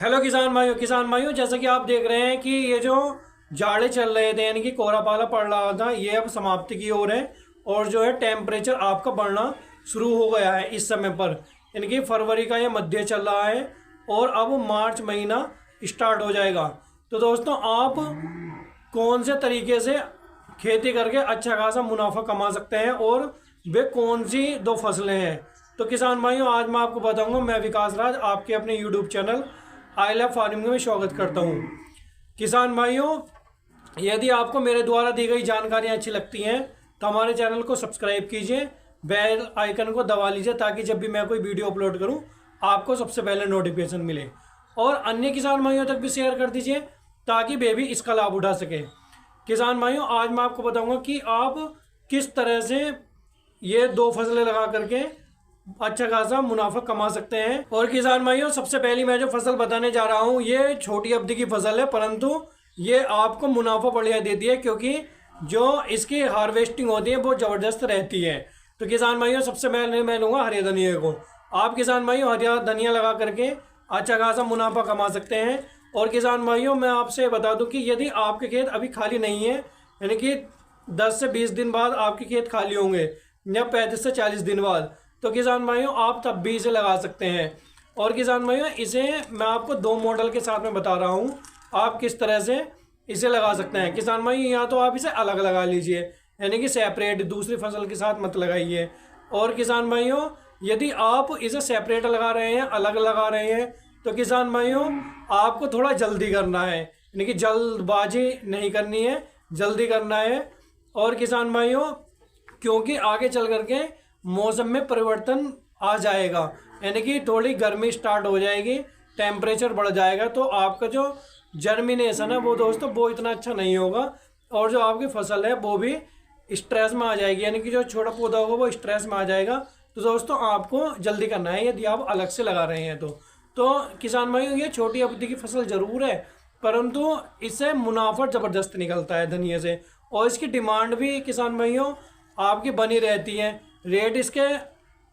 Hello किसान भाइयों, जैसा कि आप देख रहे हैं कि ये जो जाड़े चल रहे थे यानी कि कोहरा पाला पड़ रहा था, ये अब समाप्ति की ओर है। और जो है टेम्परेचर आपका बढ़ना शुरू हो गया है इस समय पर, यानी कि फरवरी का ये मध्य चल रहा है और अब मार्च महीना स्टार्ट हो जाएगा। तो दोस्तों, आप कौन से तरीके से खेती करके अच्छा खासा मुनाफा कमा सकते हैं और वे कौन सी दो फसलें हैं, तो किसान भाइयों आज मैं आपको बताऊंगा। मैं विकास राज आपके अपने YouTube channel I love farming में स्वागत करता हूं। किसान भाइयों, यदि आपको मेरे द्वारा दी गई जानकारियां अच्छी लगती हैं तो हमारे चैनल को सब्सक्राइब कीजिए, बेल आइकन को दबा लीजिए ताकि जब भी मैं कोई वीडियो अपलोड करूं आपको सबसे पहले नोटिफिकेशन मिले, और अन्य किसान भाइयों तक भी शेयर कर दीजिए ताकि वे भी इसका लाभ उठा सके। किसान भाइयों, आज मैं आपको बताऊंगा कि आप किस तरह से ये दो फसलें लगा करके अच्छा खासा मुनाफा कमा सकते हैं। और किसान भाइयों, सबसे पहली मैं जो फसल बताने जा रहा हूँ ये छोटी अवधि की फसल है, परंतु ये आपको मुनाफा बढ़िया देती है क्योंकि जो इसकी हार्वेस्टिंग होती है वो ज़बरदस्त रहती है। तो किसान भाइयों, सबसे पहले मैं लूँगा हरे धनिया को। आप किसान भाइयों हरा धनिया लगा करके अच्छा खासा मुनाफा कमा सकते हैं। और किसान भाइयों, मैं आपसे बता दूं कि यदि आपके खेत अभी खाली नहीं है, यानी कि 10 से 20 दिन बाद आपके खेत खाली होंगे या 35 से 40 दिन बाद, तो किसान भाइयों आप तब भी इसे लगा सकते हैं। और किसान भाइयों, इसे मैं आपको दो मॉडल के साथ में बता रहा हूँ आप किस तरह से इसे लगा सकते हैं। किसान भाइयों, या तो आप इसे अलग लगा लीजिए, यानी कि सेपरेट दूसरी फसल के साथ मत लगाइए। और किसान भाइयों, यदि आप इसे सेपरेट लगा रहे हैं, अलग लगा रहे हैं, तो किसान भाइयों आपको थोड़ा जल्दी करना है, यानी कि जल्दबाजी नहीं करनी है, जल्दी करना है। और किसान भाइयों, क्योंकि आगे चल करके मौसम में परिवर्तन आ जाएगा, यानी कि थोड़ी गर्मी स्टार्ट हो जाएगी, टेम्परेचर बढ़ जाएगा, तो आपका जो जर्मिनेशन है वो दोस्तों वो इतना अच्छा नहीं होगा और जो आपकी फसल है वो भी स्ट्रेस में आ जाएगी, यानी कि जो छोटा पौधा होगा वो स्ट्रेस में आ जाएगा। तो दोस्तों आपको जल्दी करना है यदि आप अलग से लगा रहे हैं तो किसान भाइयों ये छोटी अवधि की फसल जरूर है, परंतु इससे मुनाफा ज़बरदस्त निकलता है धनिया से। और इसकी डिमांड भी किसान भाइयों आपकी बनी रहती है, रेट इसके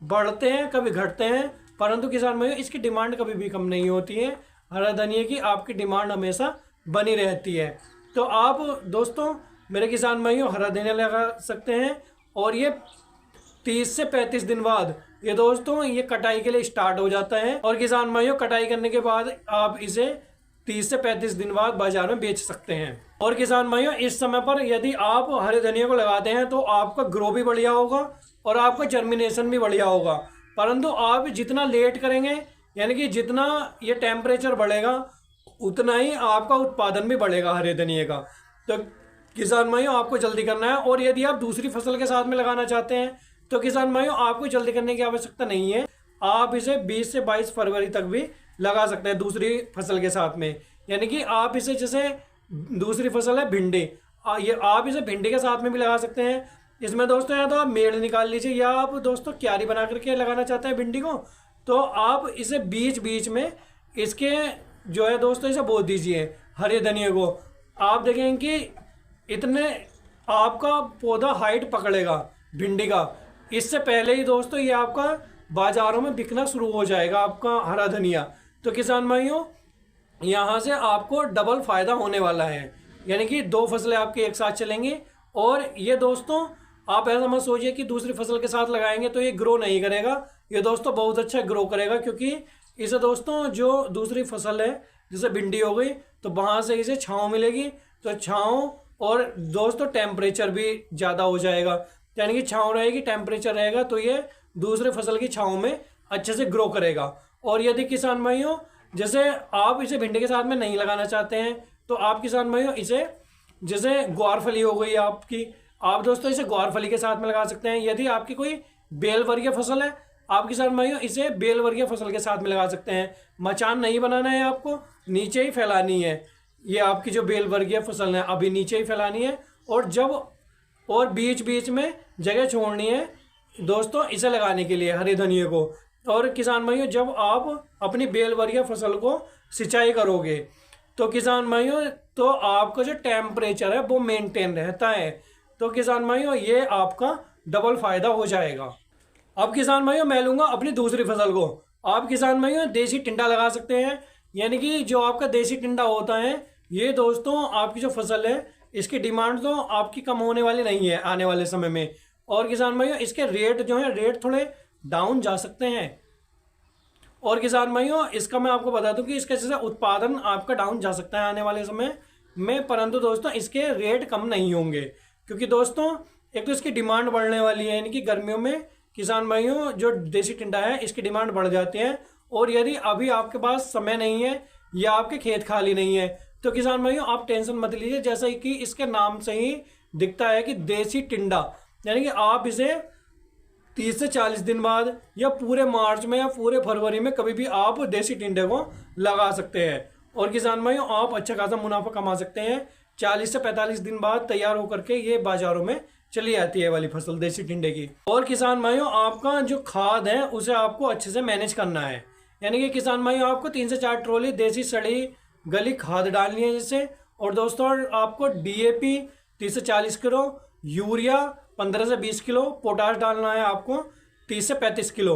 बढ़ते हैं कभी घटते हैं, परंतु किसान भाइयों इसकी डिमांड कभी भी कम नहीं होती है। हरा धनिया की आपकी डिमांड हमेशा बनी रहती है। तो आप दोस्तों मेरे किसान भाइयों हरा धनिया लगा सकते हैं। और ये 30 से 35 दिन बाद ये दोस्तों ये कटाई के लिए स्टार्ट हो जाता है। और किसान भाइयों कटाई करने के बाद आप इसे 30 से 35 दिन बाद बाजार में बेच सकते हैं। और किसान भाइयों, इस समय पर यदि आप हरे धनिया को लगाते हैं तो आपका ग्रो भी बढ़िया होगा और आपका जर्मिनेशन भी बढ़िया होगा। परंतु आप जितना लेट करेंगे, यानी कि जितना ये टेम्परेचर बढ़ेगा उतना ही आपका उत्पादन भी बढ़ेगा हरे धनिया का। तो किसान भाइयों आपको जल्दी करना है। और यदि आप दूसरी फसल के साथ में लगाना चाहते हैं तो किसान भाइयों आपको जल्दी करने की आवश्यकता नहीं है, आप इसे 20 से 22 फरवरी तक भी लगा सकते हैं दूसरी फसल के साथ में। यानी कि आप इसे, जैसे दूसरी फसल है भिंडी, ये आप इसे भिंडी के साथ में भी लगा सकते हैं। इसमें दोस्तों या तो आप मेड़ निकाल लीजिए, या आप दोस्तों क्यारी बना करके लगाना चाहते हैं भिंडी को, तो आप इसे बीच बीच में इसके जो है दोस्तों इसे बो दीजिए हरे धनिया को। आप देखेंगे कि इतने आपका पौधा हाइट पकड़ेगा भिंडी का, इससे पहले ही दोस्तों ये आपका बाजारों में बिकना शुरू हो जाएगा आपका हरा धनिया। तो किसान भाइयों यहाँ से आपको डबल फायदा होने वाला है, यानी कि दो फसलें आपके एक साथ चलेंगी। और ये दोस्तों आप ऐसा मत सोचिए कि दूसरी फसल के साथ लगाएंगे तो ये ग्रो नहीं करेगा, ये दोस्तों बहुत अच्छा ग्रो करेगा, क्योंकि इसे दोस्तों जो दूसरी फसल है जैसे भिंडी हो गई तो वहाँ से इसे छाँव मिलेगी, तो छाँव और दोस्तों टेम्परेचर भी ज़्यादा हो जाएगा, यानी कि छाँव रहेगी, टेम्परेचर रहेगा, तो ये दूसरे फसल की छाँव में अच्छे से ग्रो करेगा। और यदि किसान भाइयों जैसे आप इसे भिंडी के साथ में नहीं लगाना चाहते हैं तो आप किसान भाइयों इसे, जैसे ग्वारफली हो गई आपकी, आप दोस्तों इसे ग्वारफली के साथ में लगा सकते हैं। यदि आपकी कोई बेल वर्गीय फसल है, आप किसान भाइयों इसे बेल वर्गीय फसल के साथ में लगा सकते हैं। मचान नहीं बनाना है आपको, नीचे ही फैलानी है, ये आपकी जो बेल वर्गीय फसल है अभी नीचे ही फैलानी है, और बीच बीच में जगह छोड़नी है दोस्तों इसे लगाने के लिए हरे धनिया को। और किसान भाइयों जब आप अपनी बेल वर्गीय फसल को सिंचाई करोगे तो किसान भाइयों तो आपका जो टेम्परेचर है वो मेंटेन रहता है, तो किसान भाइयों ये आपका डबल फायदा हो जाएगा। अब किसान भाइयों मैं लूँगा अपनी दूसरी फसल को। आप किसान भाइयों देसी टिंडा लगा सकते हैं, यानी कि जो आपका देसी टिंडा होता है, ये दोस्तों आपकी जो फसल है इसकी डिमांड तो आपकी कम होने वाली नहीं है आने वाले समय में। और किसान भाइयों इसके रेट जो है रेट थोड़े डाउन जा सकते हैं। और किसान भाइयों इसका मैं आपको बता दूं कि इसका जैसे उत्पादन आपका डाउन जा सकता है आने वाले समय में, परंतु दोस्तों इसके रेट कम नहीं होंगे, क्योंकि दोस्तों एक तो इसकी डिमांड बढ़ने वाली है, यानी कि गर्मियों में किसान भाइयों जो देसी टिंडा है इसकी डिमांड बढ़ जाती है। और यदि अभी आपके पास समय नहीं है या आपके खेत खाली नहीं है तो किसान भाइयों आप टेंशन मत लीजिए, जैसा कि इसके नाम से ही दिखता है कि देसी टिंडा, यानी कि आप इसे 30 से 40 दिन बाद या पूरे मार्च में या पूरे फरवरी में कभी भी आप देसी टिंडे को लगा सकते हैं। और किसान भाइयों आप अच्छा खासा मुनाफा कमा सकते हैं। 40 से 45 दिन बाद तैयार होकर के ये बाजारों में चली आती है वाली फसल देसी टिंडे की। और किसान भाइयों आपका जो खाद है उसे आपको अच्छे से मैनेज करना है, यानी कि किसान भाइयों आपको 3 से 4 ट्रॉली देसी सड़ी गली खाद डालनी है जिससे। और दोस्तों आपको DAP 30 से 40 किलो, यूरिया 15 से 20 किलो, पोटाश डालना है आपको 30 से 35 किलो।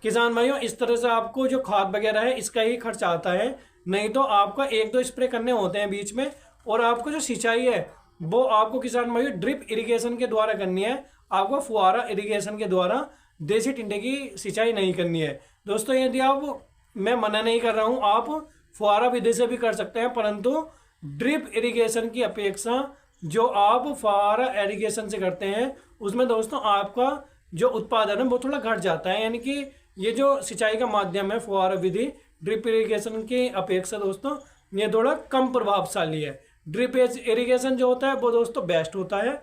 किसान भाइयों इस तरह से आपको जो खाद वगैरह है इसका ही खर्च आता है, नहीं तो आपका 1-2 स्प्रे करने होते हैं बीच में। और आपको जो सिंचाई है वो आपको किसान भाइयों ड्रिप इरिगेशन के द्वारा करनी है, आपको फुहारा इरिगेशन के द्वारा देसी टिंडे की सिंचाई नहीं करनी है। दोस्तों यदि आप, मैं मना नहीं कर रहा हूँ, आप फुहारा विधि से भी कर सकते हैं, परंतु ड्रिप इरिगेशन की अपेक्षा जो आप फुहारा इरिगेशन से करते हैं उसमें दोस्तों आपका जो उत्पादन है वो थोड़ा घट जाता है। यानी कि ये जो सिंचाई का माध्यम है फुहारा विधि ड्रिप इरिगेशन की अपेक्षा दोस्तों ये थोड़ा कम प्रभावशाली है। ड्रिप इरिगेशन जो होता है वो दोस्तों बेस्ट होता है।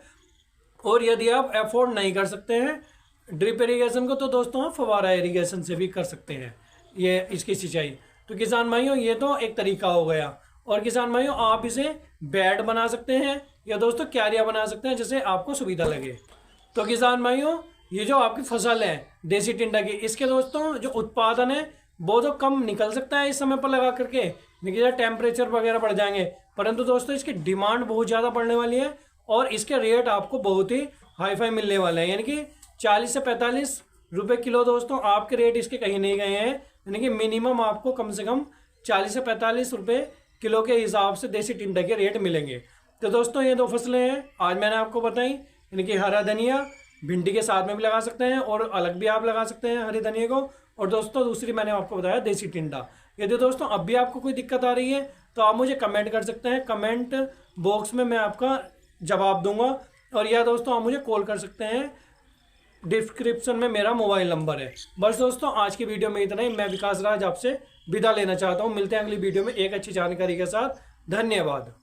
और यदि आप अफोर्ड नहीं कर सकते हैं ड्रिप इरिगेशन को तो दोस्तों आप फुहारा इरिगेशन से भी कर सकते हैं ये इसकी सिंचाई। तो किसान भाइयों ये तो एक तरीका हो गया। और किसान भाइयों आप इसे बेड बना सकते हैं या दोस्तों क्यारियां बना सकते हैं जैसे आपको सुविधा लगे। तो किसान भाइयों ये जो आपकी फसल है देसी टिंडा की, इसके दोस्तों जो उत्पादन है वो तो कम निकल सकता है इस समय पर लगा करके, देखिए टेम्परेचर वगैरह बढ़ जाएंगे, परंतु दोस्तों इसकी डिमांड बहुत ज़्यादा बढ़ने वाली है और इसके रेट आपको बहुत ही हाई फाई मिलने वाले हैं। यानी कि 40 से 45 रुपये किलो दोस्तों आपके रेट इसके कहीं नहीं गए हैं, यानी कि मिनिमम आपको कम से कम 40 से 45 रुपये किलो के हिसाब से देसी टिंडा के रेट मिलेंगे। तो दोस्तों ये 2 फसलें हैं आज मैंने आपको बताई, यानी कि हरा धनिया भिंडी के साथ में भी लगा सकते हैं और अलग भी आप लगा सकते हैं हरी धनिया को। और दोस्तों दूसरी मैंने आपको बताया देसी टिंडा। यदि दोस्तों अब भी आपको कोई दिक्कत आ रही है तो आप मुझे कमेंट कर सकते हैं, कमेंट बॉक्स में मैं आपका जवाब दूंगा। और या दोस्तों आप मुझे कॉल कर सकते हैं, डिस्क्रिप्शन में मेरा मोबाइल नंबर है। बस दोस्तों आज की वीडियो में इतना ही। मैं विकास राज आपसे विदा लेना चाहता हूँ। मिलते हैं अगली वीडियो में एक अच्छी जानकारी के साथ। धन्यवाद।